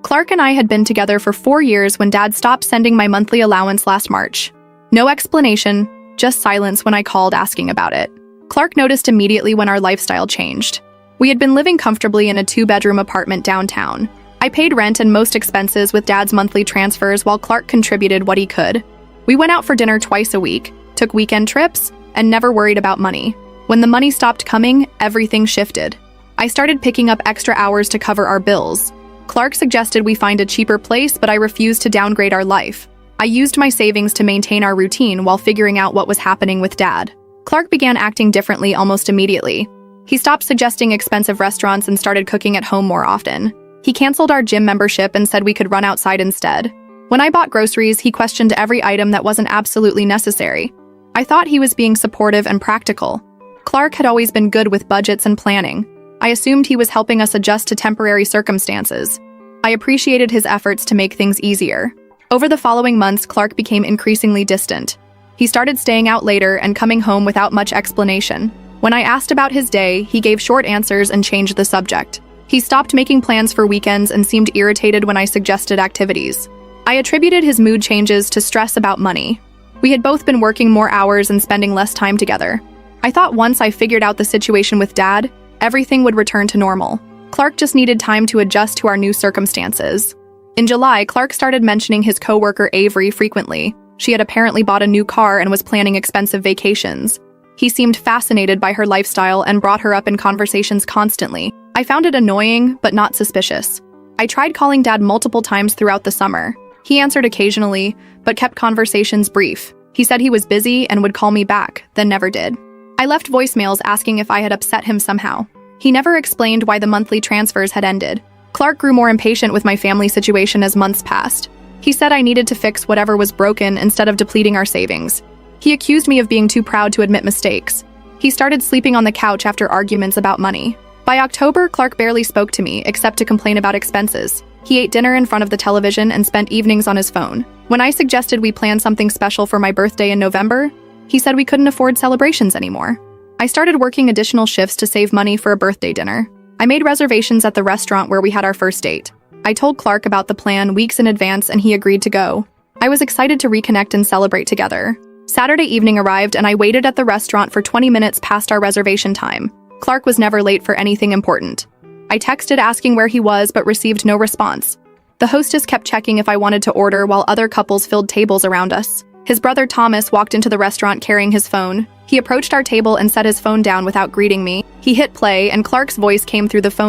Clark and I had been together for 4 years when Dad stopped sending my monthly allowance last March. No explanation, just silence when I called asking about it. Clark noticed immediately when our lifestyle changed. We had been living comfortably in a 2-bedroom apartment downtown. I paid rent and most expenses with Dad's monthly transfers while Clark contributed what he could. We went out for dinner twice a week, took weekend trips, and never worried about money. When the money stopped coming, everything shifted. I started picking up extra hours to cover our bills. Clark suggested we find a cheaper place, but I refused to downgrade our life. I used my savings to maintain our routine while figuring out what was happening with Dad. Clark began acting differently almost immediately. He stopped suggesting expensive restaurants and started cooking at home more often. He canceled our gym membership and said we could run outside instead. When I bought groceries, he questioned every item that wasn't absolutely necessary. I thought he was being supportive and practical. Clark had always been good with budgets and planning. I assumed he was helping us adjust to temporary circumstances. I appreciated his efforts to make things easier. Over the following months, Clark became increasingly distant. He started staying out later and coming home without much explanation. When I asked about his day, he gave short answers and changed the subject. He stopped making plans for weekends and seemed irritated when I suggested activities. I attributed his mood changes to stress about money. We had both been working more hours and spending less time together. I thought once I figured out the situation with Dad, everything would return to normal. Clark just needed time to adjust to our new circumstances. In July, Clark started mentioning his coworker Avery frequently. She had apparently bought a new car and was planning expensive vacations. He seemed fascinated by her lifestyle and brought her up in conversations constantly. I found it annoying, but not suspicious. I tried calling Dad multiple times throughout the summer. He answered occasionally, but kept conversations brief. He said he was busy and would call me back, then never did. I left voicemails asking if I had upset him somehow. He never explained why the monthly transfers had ended. Clark grew more impatient with my family situation as months passed. He said I needed to fix whatever was broken instead of depleting our savings. He accused me of being too proud to admit mistakes. He started sleeping on the couch after arguments about money. By October, Clark barely spoke to me, except to complain about expenses. He ate dinner in front of the television and spent evenings on his phone. When I suggested we plan something special for my birthday in November, he said we couldn't afford celebrations anymore. I started working additional shifts to save money for a birthday dinner. I made reservations at the restaurant where we had our first date. I told Clark about the plan weeks in advance and he agreed to go. I was excited to reconnect and celebrate together. Saturday evening arrived and I waited at the restaurant for 20 minutes past our reservation time. Clark was never late for anything important. I texted asking where he was but received no response. The hostess kept checking if I wanted to order while other couples filled tables around us. His brother Thomas walked into the restaurant carrying his phone. He approached our table and set his phone down without greeting me. He hit play and Clark's voice came through the phone